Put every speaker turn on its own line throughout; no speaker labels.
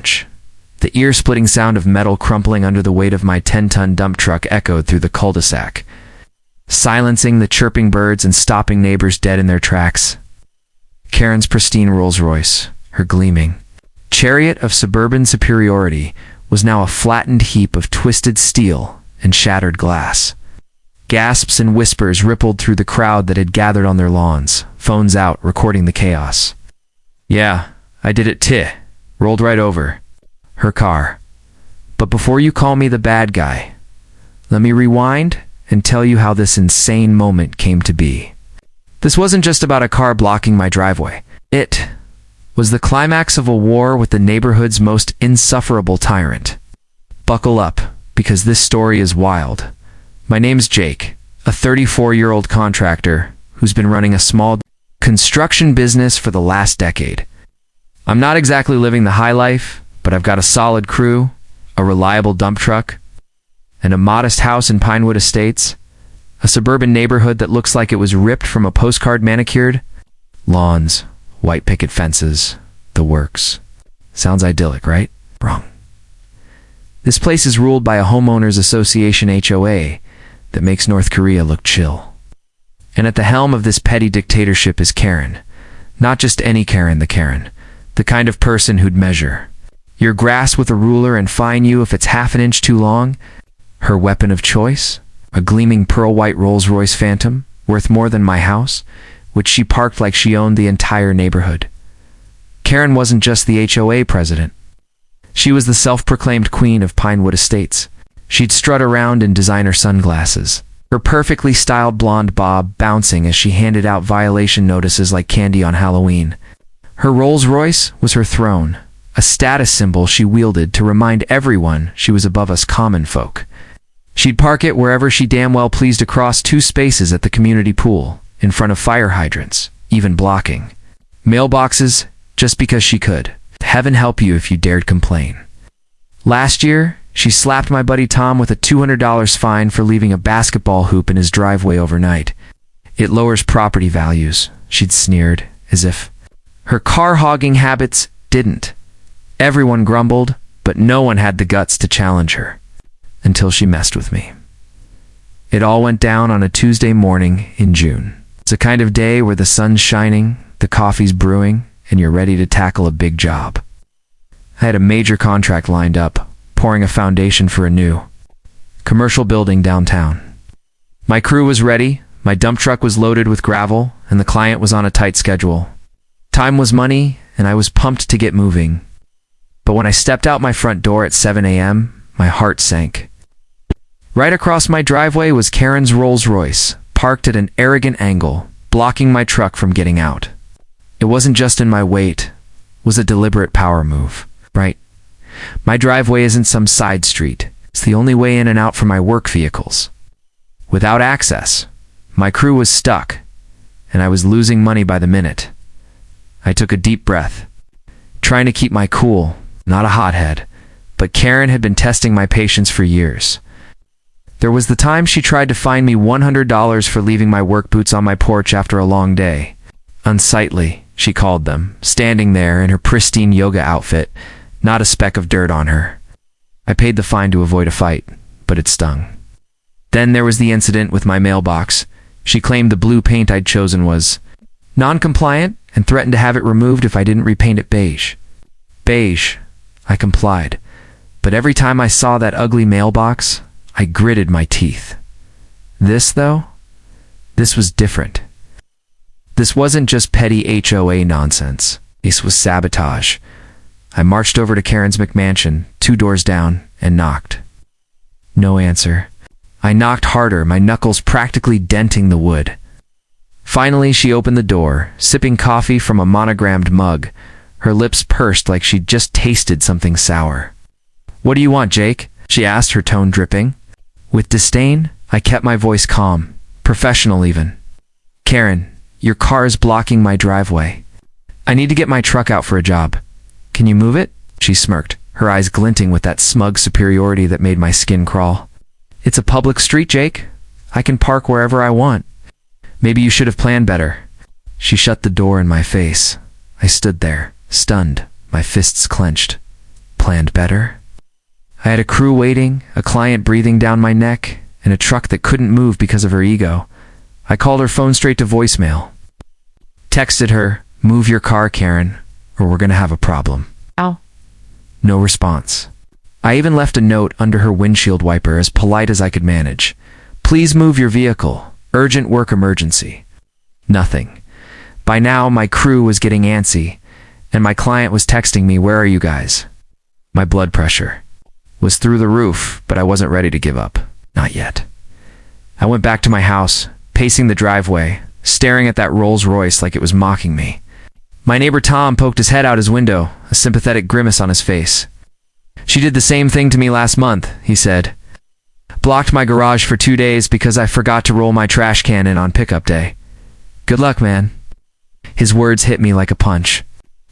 crunch. The ear-splitting sound of metal crumpling under the weight of my 10-ton dump truck echoed through the cul-de-sac, silencing the chirping birds and stopping neighbors dead in their tracks. Karen's pristine Rolls Royce, her gleaming chariot of suburban superiority, was now a flattened heap of twisted steel and shattered glass. Gasps and whispers rippled through the crowd that had gathered on their lawns, phones out, recording the chaos. "Yeah, I did it rolled right over." Her car. "But before you call me the bad guy, let me rewind and tell you how this insane moment came to be. This wasn't just about a car blocking my driveway. It was the climax of a war with the neighborhood's most insufferable tyrant. Buckle up, because this story is wild. My name's Jake, a 34-year-old contractor who's been running a small construction business for the last decade. I'm not exactly living the high life, but I've got a solid crew, a reliable dump truck, and a modest house in Pinewood Estates, a suburban neighborhood that looks like it was ripped from a postcard manicured. Lawns, white picket fences, the works. Sounds idyllic, right? Wrong. This place is ruled by a homeowners association HOA that makes North Korea look chill. And at the helm of this petty dictatorship is Karen. Not just any Karen, the kind of person who'd measure your grass with a ruler and fine you if it's half an inch too long. Her weapon of choice? A gleaming pearl-white Rolls Royce Phantom, worth more than my house, which she parked like she owned the entire neighborhood. Karen wasn't just the HOA president. She was the self-proclaimed queen of Pinewood Estates. She'd strut around in designer sunglasses, her perfectly styled blonde bob bouncing as she handed out violation notices like candy on Halloween. Her Rolls Royce was her throne, a status symbol she wielded to remind everyone she was above us common folk. She'd park it wherever she damn well pleased across 2 spaces at the community pool, in front of fire hydrants, even blocking mailboxes just because she could. Heaven help you if you dared complain. Last year, she slapped my buddy Tom with a $200 fine for leaving a basketball hoop in his driveway overnight. "It lowers property values," she'd sneered, as if her car-hogging habits didn't. Everyone grumbled, but no one had the guts to challenge her. Until she messed with me. It all went down on a Tuesday morning in June. It's a kind of day where the sun's shining, the coffee's brewing, and you're ready to tackle a big job. I had a major contract lined up, pouring a foundation for a new commercial building downtown. My crew was ready, my dump truck was loaded with gravel, and the client was on a tight schedule. Time was money, and I was pumped to get moving. But when I stepped out my front door at 7 a.m., my heart sank. Right across my driveway was Karen's Rolls Royce, parked at an arrogant angle, blocking my truck from getting out. It wasn't just in my weight, it was a deliberate power move, right? My driveway isn't some side street. It's the only way in and out for my work vehicles. Without access, my crew was stuck, and I was losing money by the minute. I took a deep breath, trying to keep my cool, not a hothead, but Karen had been testing my patience for years. There was the time she tried to fine me $100 for leaving my work boots on my porch after a long day. Unsightly, she called them, standing there in her pristine yoga outfit, not a speck of dirt on her. I paid the fine to avoid a fight, but it stung. Then there was the incident with my mailbox. She claimed the blue paint I'd chosen was non-compliant and threatened to have it removed if I didn't repaint it beige. Beige, I complied. But every time I saw that ugly mailbox, I gritted my teeth. This, though? This was different. This wasn't just petty HOA nonsense. This was sabotage. I marched over to Karen's McMansion, 2 doors down, and knocked. No answer. I knocked harder, my knuckles practically denting the wood. Finally, she opened the door, sipping coffee from a monogrammed mug, her lips pursed like she'd just tasted something sour. "What do you want, Jake?" she asked, her tone dripping. With disdain, I kept my voice calm, professional even. "Karen, your car is blocking my driveway. I need to get my truck out for a job. Can you move it?" She smirked, her eyes glinting with that smug superiority that made my skin crawl. "It's a public street, Jake. I can park wherever I want. Maybe you should have planned better." She shut the door in my face. I stood there, stunned, my fists clenched. planned better. I had a crew waiting, a client breathing down my neck, and a truck that couldn't move because of her ego. I called her phone straight to voicemail. Texted her, "Move your car, Karen, or we're gonna have a problem."
Ow.
No response. I even left a note under her windshield wiper, as polite as I could manage. "Please move your vehicle. Urgent work emergency." Nothing. By now, my crew was getting antsy, and my client was texting me, "Where are you guys?" My blood pressure was through the roof, but I wasn't ready to give up. Not yet. I went back to my house, pacing the driveway, staring at that Rolls Royce like it was mocking me. My neighbor Tom poked his head out his window, a sympathetic grimace on his face. "She did the same thing to me last month," he said. "Blocked my garage for 2 days because I forgot to roll my trash can in on pickup day. Good luck, man." His words hit me like a punch.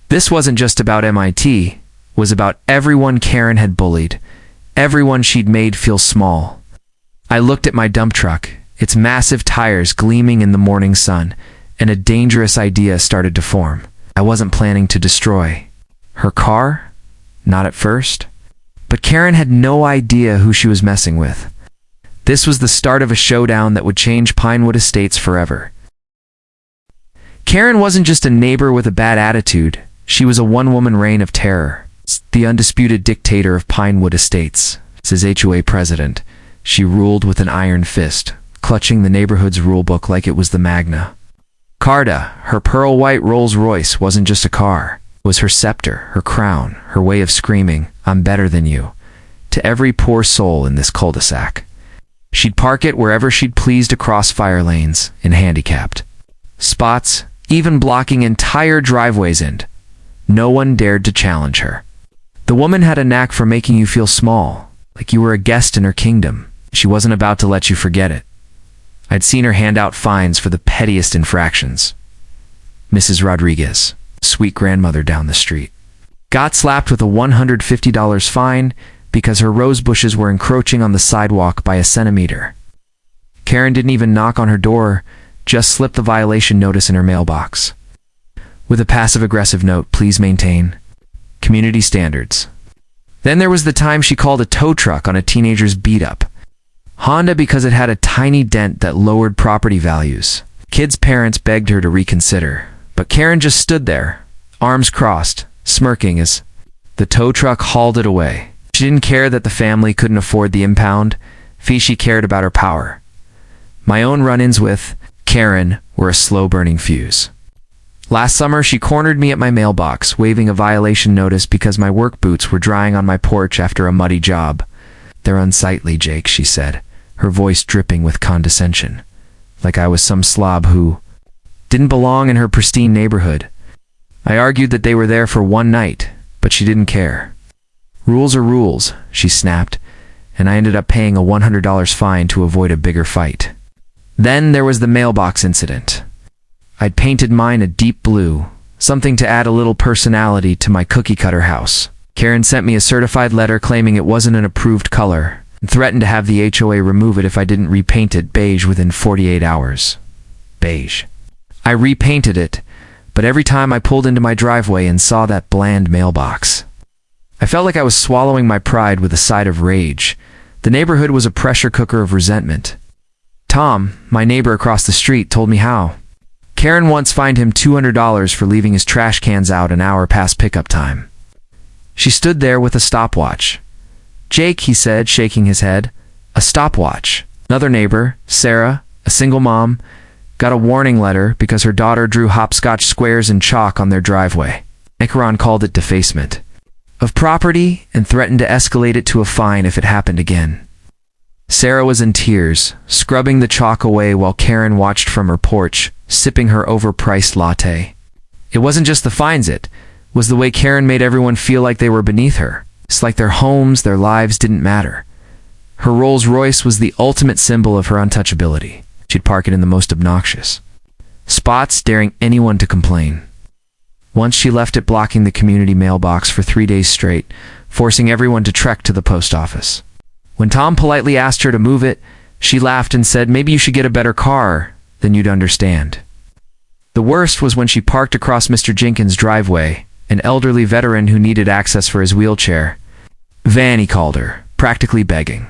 This wasn't just about MIT, it was about everyone Karen had bullied, everyone she'd made feel small. I looked at my dump truck, its massive tires gleaming in the morning sun, and a dangerous idea started to form. I wasn't planning to destroy her car, not at first. But Karen had no idea who she was messing with. This was the start of a showdown that would change Pinewood Estates forever. Karen wasn't just a neighbor with a bad attitude. She was a one-woman reign of terror. The undisputed dictator of Pinewood Estates. As HOA president, she ruled with an iron fist, clutching the neighborhood's rulebook like it was the Magna Carta. Her pearl-white Rolls Royce wasn't just a car. It was her scepter, her crown, her way of screaming, "I'm better than you," to every poor soul in this cul-de-sac. She'd park it wherever she'd pleased across fire lanes, in handicapped spots, even blocking entire driveways in. No one dared to challenge her. The woman had a knack for making you feel small, like you were a guest in her kingdom. She wasn't about to let you forget it. I'd seen her hand out fines for the pettiest infractions. Mrs. Rodriguez, sweet grandmother down the street, got slapped with a $150 fine because her rose bushes were encroaching on the sidewalk by a centimeter. Karen didn't even knock on her door, just slipped the violation notice in her mailbox. With a passive-aggressive note, "Please maintain community standards." Then there was the time she called a tow truck on a teenager's beat-up Honda because it had a tiny dent that lowered property values. Kids' parents begged her to reconsider, but Karen just stood there, arms crossed, smirking as the tow truck hauled it away. She didn't care that the family couldn't afford the impound fee. She cared about her power. My own run-ins with Karen were a slow-burning fuse. Last summer, she cornered me at my mailbox, waving a violation notice because my work boots were drying on my porch after a muddy job. "They're unsightly, Jake," she said, her voice dripping with condescension, like I was some slob who didn't belong in her pristine neighborhood. I argued that they were there for one night, but she didn't care. "Rules are rules," she snapped, and I ended up paying a $100 fine to avoid a bigger fight. Then there was the mailbox incident. I'd painted mine a deep blue, something to add a little personality to my cookie-cutter house. Karen sent me a certified letter claiming it wasn't an approved color, and threatened to have the HOA remove it if I didn't repaint it beige within 48 hours. Beige. I repainted it, but every time I pulled into my driveway and saw that bland mailbox, I felt like I was swallowing my pride with a side of rage. The neighborhood was a pressure cooker of resentment. Tom, my neighbor across the street, told me how. Karen once fined him $200 for leaving his trash cans out an hour past pickup time. She stood there with a stopwatch. "Jake," he said, shaking his head, "a stopwatch." Another neighbor, Sarah, a single mom, got a warning letter because her daughter drew hopscotch squares in chalk on their driveway. Nicaron called it defacement of property and threatened to escalate it to a fine if it happened again. Sarah was in tears, scrubbing the chalk away while Karen watched from her porch, sipping her overpriced latte. It wasn't just the fines, it was the way Karen made everyone feel like they were beneath her. It's like their homes, their lives didn't matter. Her Rolls Royce was the ultimate symbol of her untouchability. She'd park it in the most obnoxious spots, daring anyone to complain. Once she left it blocking the community mailbox for 3 days straight, forcing everyone to trek to the post office. When Tom politely asked her to move it, she laughed and said, "Maybe you should get a better car, then you'd understand." The worst was when she parked across Mr. Jenkins' driveway, an elderly veteran who needed access for his wheelchair. Vanny called her, practically begging.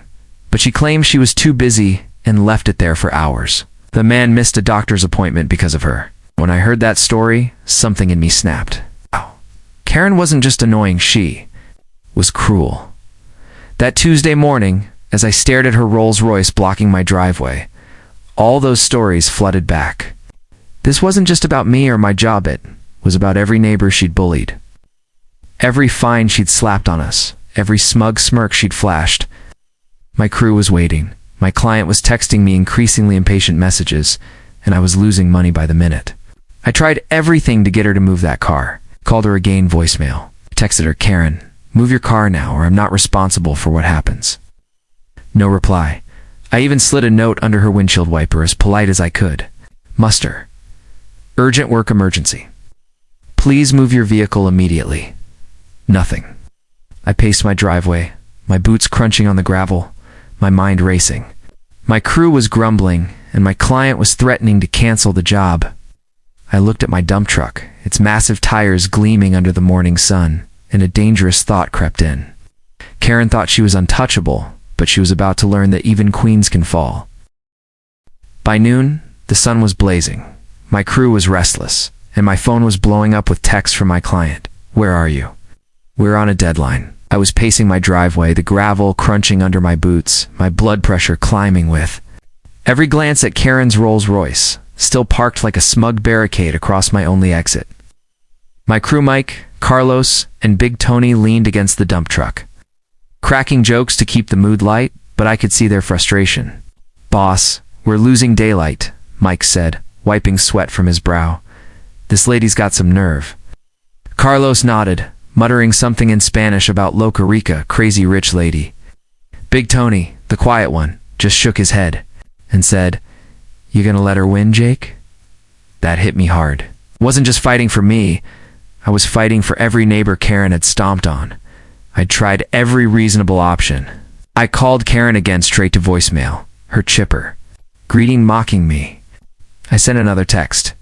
But she claimed she was too busy and left it there for hours. The man missed a doctor's appointment because of her. When I heard that story, something in me snapped. Oh, Karen wasn't just annoying, she was cruel. That Tuesday morning, as I stared at her Rolls Royce blocking my driveway, all those stories flooded back. This wasn't just about me or my job, it was about every neighbor she'd bullied. Every fine she'd slapped on us, every smug smirk she'd flashed. My crew was waiting. My client was texting me increasingly impatient messages, and I was losing money by the minute. I tried everything to get her to move that car. Called her again, voicemail. Texted her, Karen, move your car now or I'm not responsible for what happens. No reply. I even slid a note under her windshield wiper as polite as I could. Muster. Urgent work emergency. Please move your vehicle immediately. Nothing. I paced my driveway, my boots crunching on the gravel, my mind racing. My crew was grumbling, and my client was threatening to cancel the job. I looked at my dump truck, its massive tires gleaming under the morning sun, and a dangerous thought crept in. Karen thought she was untouchable, but she was about to learn that even queens can fall. By noon, the sun was blazing. My crew was restless, and my phone was blowing up with texts from my client. Where are you? We're on a deadline. I was pacing my driveway, the gravel crunching under my boots, my blood pressure climbing with every glance at Karen's Rolls Royce, still parked like a smug barricade across my only exit. My crew Mike, Carlos, and Big Tony leaned against the dump truck, cracking jokes to keep the mood light, but I could see their frustration. Boss, we're losing daylight, Mike said, wiping sweat from his brow. This lady's got some nerve. Carlos nodded, muttering something in Spanish about Loca Rica, crazy rich lady. Big Tony, the quiet one, just shook his head and said, You gonna let her win, Jake? That hit me hard. Wasn't just fighting for me, I was fighting for every neighbor Karen had stomped on. I'd tried every reasonable option. I called Karen again straight to voicemail, her chipper, greeting mocking me. I sent another text.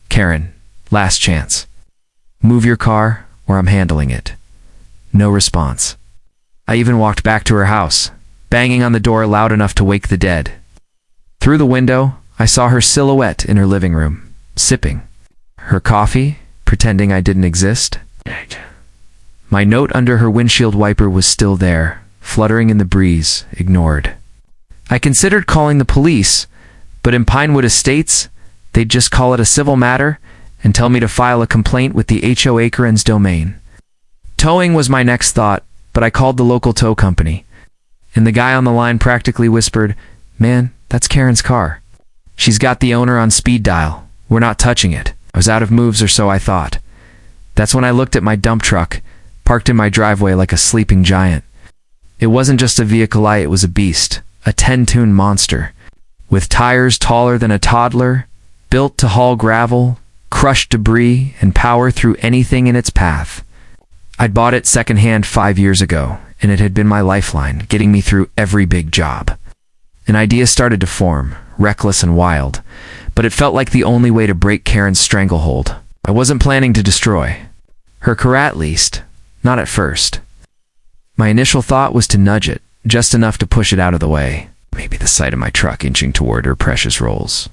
Karen, last chance. Move your car or I'm handling it. No response. I even walked back to her house, banging on the door loud enough to wake the dead. Through the window, I saw her silhouette in her living room, sipping her coffee, pretending I didn't exist. My note under her windshield wiper was still there, fluttering in the breeze, ignored. I considered calling the police, but in Pinewood Estates, they'd just call it a civil matter and tell me to file a complaint with the HOA Karen's domain. Towing was my next thought, but I called the local tow company, and the guy on the line practically whispered, Man, that's Karen's car. She's got the owner on speed dial. We're not touching it. I was out of moves, or so I thought. That's when I looked at my dump truck, parked in my driveway like a sleeping giant. It wasn't just a vehicle, it was a beast, a 10-tune monster, with tires taller than a toddler, built to haul gravel, crush debris, and power through anything in its path. I'd bought it secondhand 5 years ago, and it had been my lifeline, getting me through every big job. An idea started to form, reckless and wild, but it felt like the only way to break Karen's stranglehold. I wasn't planning to destroy her car, at least, not at first. My initial thought was to nudge it, just enough to push it out of the way. Maybe the sight of my truck inching toward her precious Rolls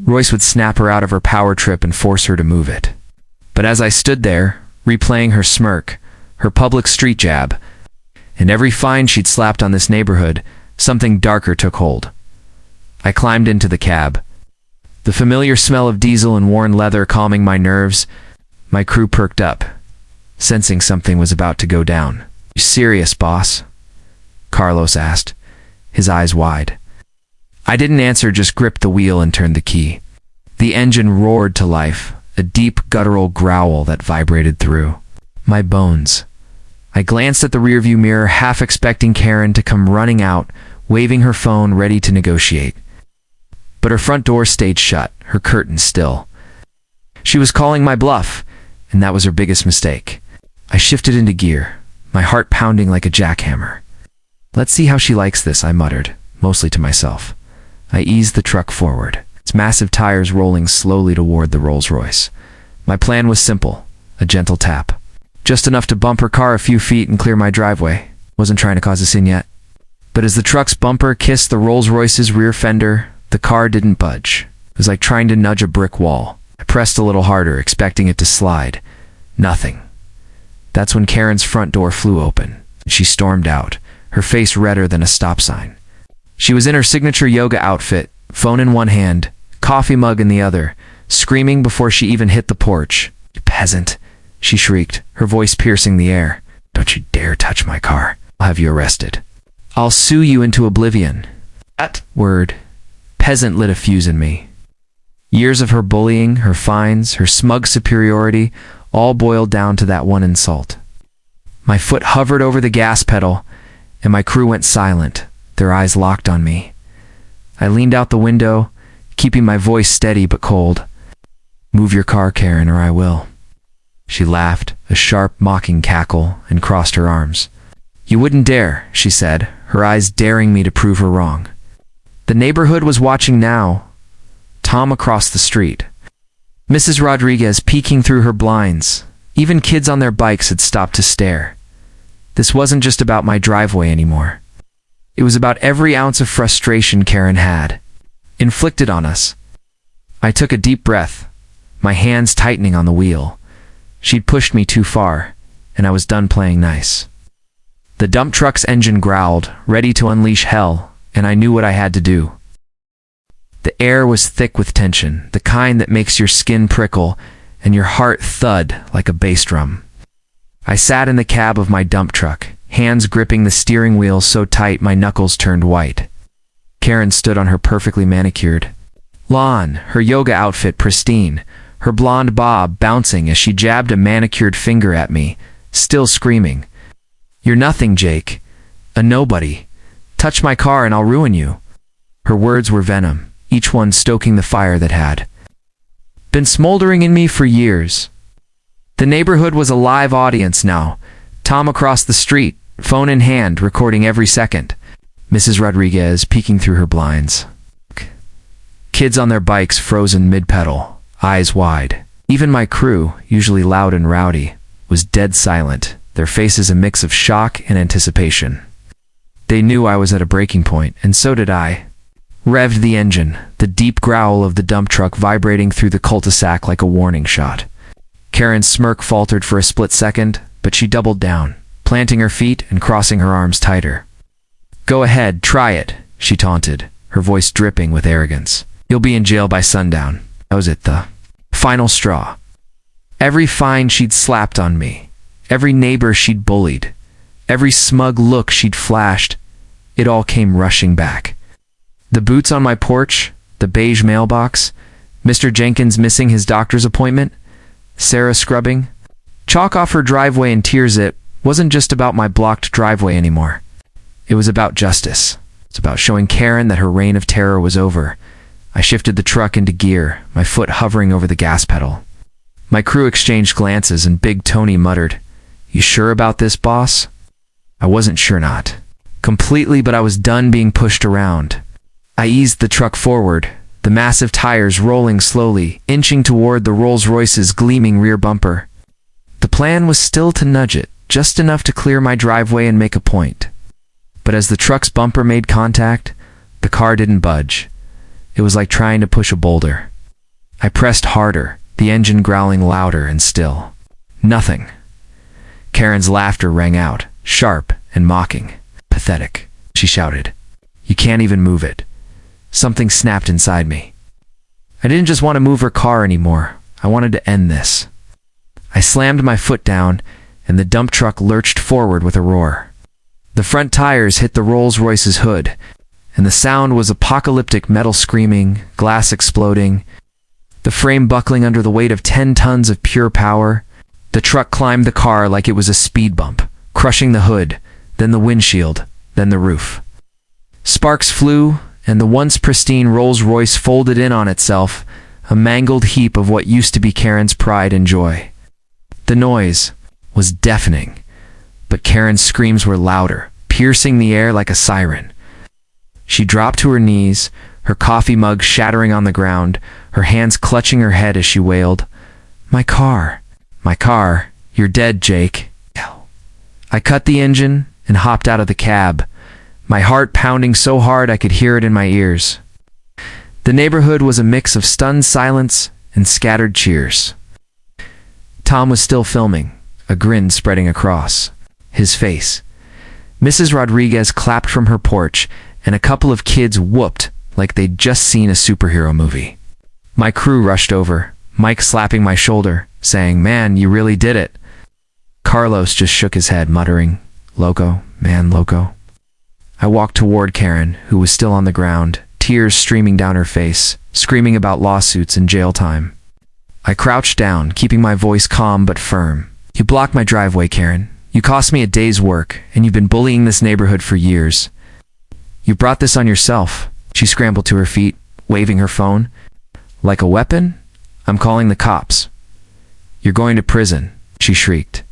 Royce would snap her out of her power trip and force her to move it. But as I stood there, replaying her smirk, her public street jab, and every fine she'd slapped on this neighborhood, something darker took hold. I climbed into the cab. The familiar smell of diesel and worn leather calming my nerves, my crew perked up, sensing something was about to go down. You serious, boss? Carlos asked, his eyes wide. I didn't answer, just gripped the wheel and turned the key. The engine roared to life, a deep guttural growl that vibrated through my bones. I glanced at the rearview mirror, half expecting Karen to come running out, waving her phone, ready to negotiate. But her front door stayed shut, her curtains still. She was calling my bluff, and that was her biggest mistake. I shifted into gear, my heart pounding like a jackhammer. Let's see how she likes this, I muttered, mostly to myself. I eased the truck forward, its massive tires rolling slowly toward the Rolls Royce. My plan was simple, a gentle tap. just enough to bump her car a few feet and clear my driveway. Wasn't trying to cause a scene yet. But as the truck's bumper kissed the Rolls Royce's rear fender, the car didn't budge. It was like trying to nudge a brick wall. I pressed a little harder, expecting it to slide. Nothing. That's when Karen's front door flew open. She stormed out, her face redder than a stop sign. She was in her signature yoga outfit, phone in one hand, coffee mug in the other, screaming before she even hit the porch. "You peasant," she shrieked, her voice piercing the air. "Don't you dare touch my car. I'll have you arrested. I'll sue you into oblivion." That word, peasant, lit a fuse in me. Years of her bullying, her fines, her smug superiority, all boiled down to that one insult. My foot hovered over the gas pedal, and my crew went silent, their eyes locked on me. I leaned out the window, keeping my voice steady but cold. "Move your car, Karen, or I will." She laughed, a sharp, mocking cackle, and crossed her arms. "You wouldn't dare," she said, her eyes daring me to prove her wrong. The neighborhood was watching now. Tom across the street. Mrs. Rodriguez peeking through her blinds. Even kids on their bikes had stopped to stare. This wasn't just about my driveway anymore. It was about every ounce of frustration Karen had inflicted on us. I took a deep breath, my hands tightening on the wheel. She'd pushed me too far, and I was done playing nice. The dump truck's engine growled, ready to unleash hell, and I knew what I had to do. The air was thick with tension, the kind that makes your skin prickle and your heart thud like a bass drum. I sat in the cab of my dump truck, hands gripping the steering wheel so tight my knuckles turned white. Karen stood on her perfectly manicured lawn, her yoga outfit pristine, her blonde bob bouncing as she jabbed a manicured finger at me, still screaming, "You're nothing, Jake. A nobody. Touch my car and I'll ruin you." Her words were venom, each one stoking the fire that had been smoldering in me for years. The neighborhood was a live audience now. Tom across the street, phone in hand, recording every second. Mrs. Rodriguez peeking through her blinds. Kids on their bikes frozen mid-pedal, eyes wide. Even my crew, usually loud and rowdy, was dead silent, their faces a mix of shock and anticipation. They knew I was at a breaking point, and so did I. Revved the engine, the deep growl of the dump truck vibrating through the cul-de-sac like a warning shot. Karen's smirk faltered for a split second, but she doubled down, planting her feet and crossing her arms tighter. "Go ahead, try it," she taunted, her voice dripping with arrogance. "You'll be in jail by sundown." That was it, the final straw. Every fine she'd slapped on me, every neighbor she'd bullied, every smug look she'd flashed, it all came rushing back. The boots on my porch, the beige mailbox, Mr. Jenkins missing his doctor's appointment, Sarah scrubbing. Chalk off her driveway and tears. It wasn't just about my blocked driveway anymore. It was about justice. It's about showing Karen that her reign of terror was over. I shifted the truck into gear, my foot hovering over the gas pedal. My crew exchanged glances and Big Tony muttered, "You sure about this, boss?" I wasn't sure not. Completely, but I was done being pushed around. I eased the truck forward, the massive tires rolling slowly, inching toward the Rolls Royce's gleaming rear bumper. The plan was still to nudge it, just enough to clear my driveway and make a point. But as the truck's bumper made contact, the car didn't budge. It was like trying to push a boulder. I pressed harder, the engine growling louder and still. Nothing. Karen's laughter rang out, sharp and mocking. "Pathetic," she shouted. "You can't even move it." Something snapped inside me. I didn't just want to move her car anymore. I wanted to end this. I slammed my foot down, and the dump truck lurched forward with a roar. The front tires hit the Rolls Royce's hood, and the sound was apocalyptic, metal screaming, glass exploding, the frame buckling under the weight of 10 tons of pure power. The truck climbed the car like it was a speed bump, crushing the hood, then the windshield, then the roof. Sparks flew, and the once pristine Rolls Royce folded in on itself, a mangled heap of what used to be Karen's pride and joy. The noise was deafening, but Karen's screams were louder, piercing the air like a siren. She dropped to her knees, her coffee mug shattering on the ground, her hands clutching her head as she wailed, "My car, "You're dead, Jake." I cut the engine and hopped out of the cab, my heart pounding so hard I could hear it in my ears. The neighborhood was a mix of stunned silence and scattered cheers. Tom was still filming, a grin spreading across his face. Mrs. Rodriguez clapped from her porch, and a couple of kids whooped like they'd just seen a superhero movie. My crew rushed over, Mike slapping my shoulder, saying, "Man, you really did it." Carlos just shook his head, muttering, "Loco, man, loco." I walked toward Karen, who was still on the ground, tears streaming down her face, screaming about lawsuits and jail time. I crouched down, keeping my voice calm but firm. "You blocked my driveway, Karen. You cost me a day's work, and you've been bullying this neighborhood for years. You brought this on yourself." She scrambled to her feet, waving her phone. "Like a weapon? I'm calling the cops." "You're going to prison," she shrieked.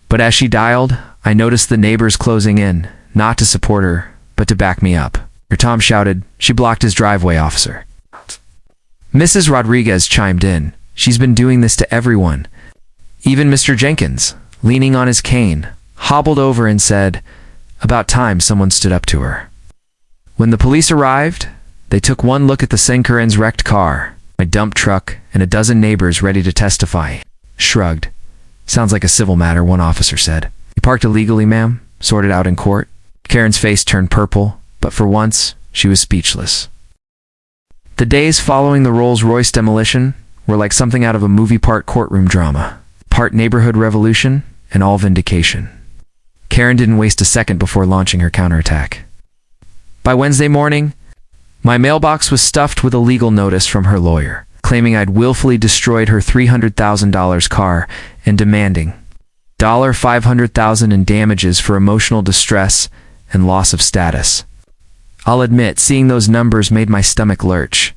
But as she dialed, I noticed the neighbors closing in, not to support her, but to back me up. Tom shouted, "She blocked his driveway, officer." Mrs. Rodriguez chimed in. "She's been doing this to everyone." Even Mr. Jenkins, leaning on his cane, hobbled over and said, "About time someone stood up to her." When the police arrived, they took one look at the Senkeren's wrecked car, my dump truck, and a dozen neighbors ready to testify. Shrugged. "Sounds like a civil matter," one officer said. "You parked illegally, ma'am? Sorted out in court?" Karen's face turned purple, but for once, she was speechless. The days following the Rolls Royce demolition were like something out of a movie, part courtroom drama, part neighborhood revolution, and all vindication. Karen didn't waste a second before launching her counterattack. By Wednesday morning, my mailbox was stuffed with a legal notice from her lawyer, claiming I'd willfully destroyed her $300,000 car and demanding $500,000 in damages for emotional distress and loss of status. I'll admit, seeing those numbers made my stomach lurch.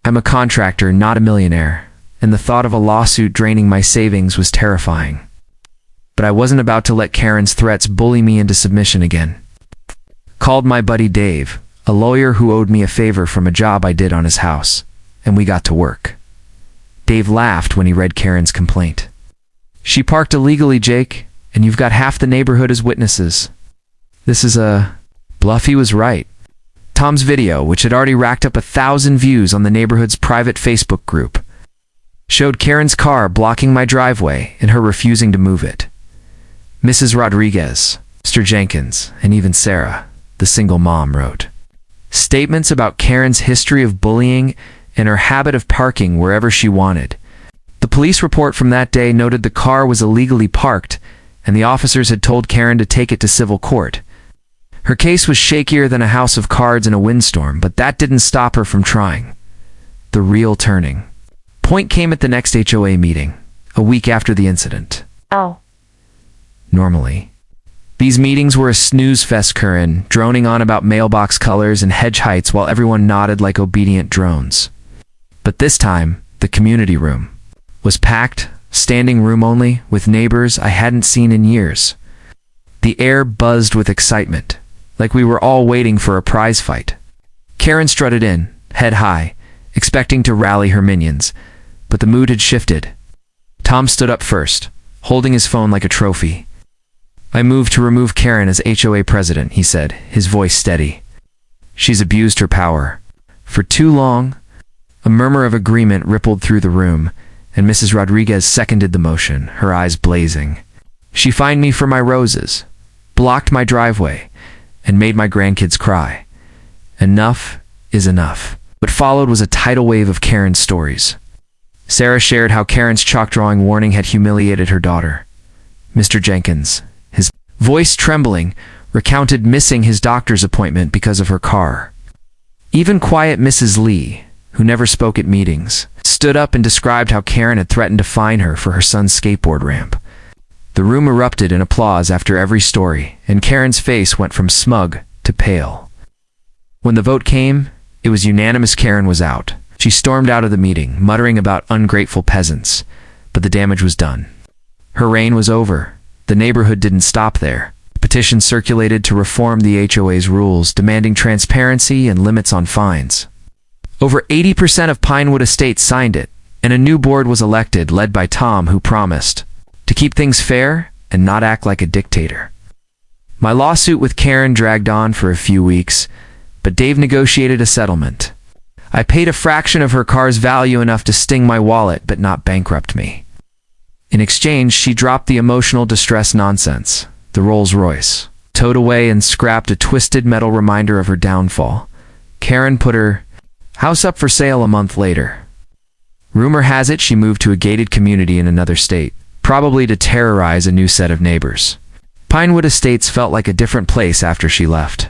I'm a contractor, not a millionaire, and the thought of a lawsuit draining my savings was terrifying. But I wasn't about to let Karen's threats bully me into submission again. Called my buddy Dave, a lawyer who owed me a favor from a job I did on his house, and we got to work. Dave laughed when he read Karen's complaint. "She parked illegally, Jake, and you've got half the neighborhood as witnesses. This is a bluff." He was right. Tom's video, which had already racked up 1,000 views on the neighborhood's private Facebook group, showed Karen's car blocking my driveway and her refusing to move it. Mrs. Rodriguez, Mr. Jenkins, and even Sarah, the single mom, wrote statements about Karen's history of bullying and her habit of parking wherever she wanted. The police report from that day noted the car was illegally parked, and the officers had told Karen to take it to civil court. Her case was shakier than a house of cards in a windstorm, but that didn't stop her from trying. The real turning point came at the next HOA meeting, a week after the incident. Normally, these meetings were a snooze fest, Karen, droning on about mailbox colors and hedge heights while everyone nodded like obedient drones. But this time, the community room was packed, standing room only, with neighbors I hadn't seen in years. The air buzzed with excitement, like we were all waiting for a prize fight. Karen strutted in, head high, expecting to rally her minions, but the mood had shifted. Tom stood up first, holding his phone like a trophy. "I moved to remove Karen as HOA president," he said, his voice steady. "She's abused her power for too long." A murmur of agreement rippled through the room, and Mrs. Rodriguez seconded the motion, her eyes blazing. "She fined me for my roses, blocked my driveway, and made my grandkids cry. Enough is enough." What followed was a tidal wave of Karen's stories. Sarah shared how Karen's chalk drawing warning had humiliated her daughter. Mr. Jenkins, his voice trembling, recounted missing his doctor's appointment because of her car. Even quiet Mrs. Lee, who never spoke at meetings, stood up and described how Karen had threatened to fine her for her son's skateboard ramp. The room erupted in applause after every story, and Karen's face went from smug to pale. When the vote came, it was unanimous. Karen was out. She stormed out of the meeting, muttering about ungrateful peasants, but the damage was done. Her reign was over. The neighborhood didn't stop there. Petitions circulated to reform the HOA's rules, demanding transparency and limits on fines. Over 80% of Pinewood Estates signed it, and a new board was elected, led by Tom, who promised to keep things fair and not act like a dictator. My lawsuit with Karen dragged on for a few weeks, but Dave negotiated a settlement. I paid a fraction of her car's value, enough to sting my wallet but not bankrupt me. In exchange, she dropped the emotional distress nonsense, the Rolls Royce, towed away and scrapped a twisted metal reminder of her downfall. Karen put her house up for sale a month later. Rumor has it she moved to a gated community in another state, probably to terrorize a new set of neighbors. Pinewood Estates felt like a different place after she left.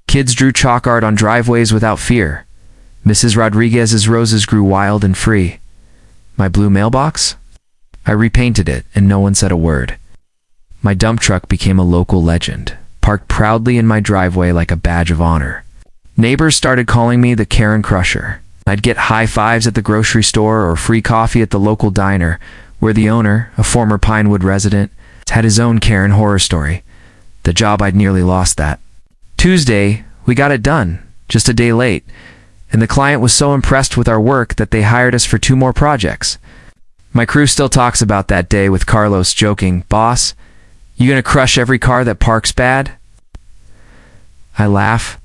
Kids drew chalk art on driveways without fear. Mrs. Rodriguez's roses grew wild and free. My blue mailbox? I repainted it, and no one said a word. My dump truck became a local legend, parked proudly in my driveway like a badge of honor. Neighbors started calling me the Karen Crusher. I'd get high fives at the grocery store or free coffee at the local diner, where the owner, a former Pinewood resident, had his own Karen horror story. The job I'd nearly lost that. Tuesday, we got it done, just a day late, and the client was so impressed with our work that they hired us for 2 more projects. My crew still talks about that day, with Carlos joking, "Boss, you gonna crush every car that parks bad?" I laugh,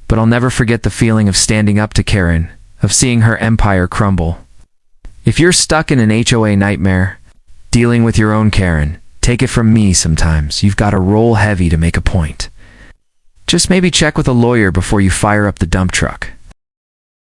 but I'll never forget the feeling of standing up to Karen, of seeing her empire crumble. If you're stuck in an HOA nightmare, dealing with your own Karen, take it from me, sometimes you've got to roll heavy to make a point. Just maybe check with a lawyer before you fire up the dump truck.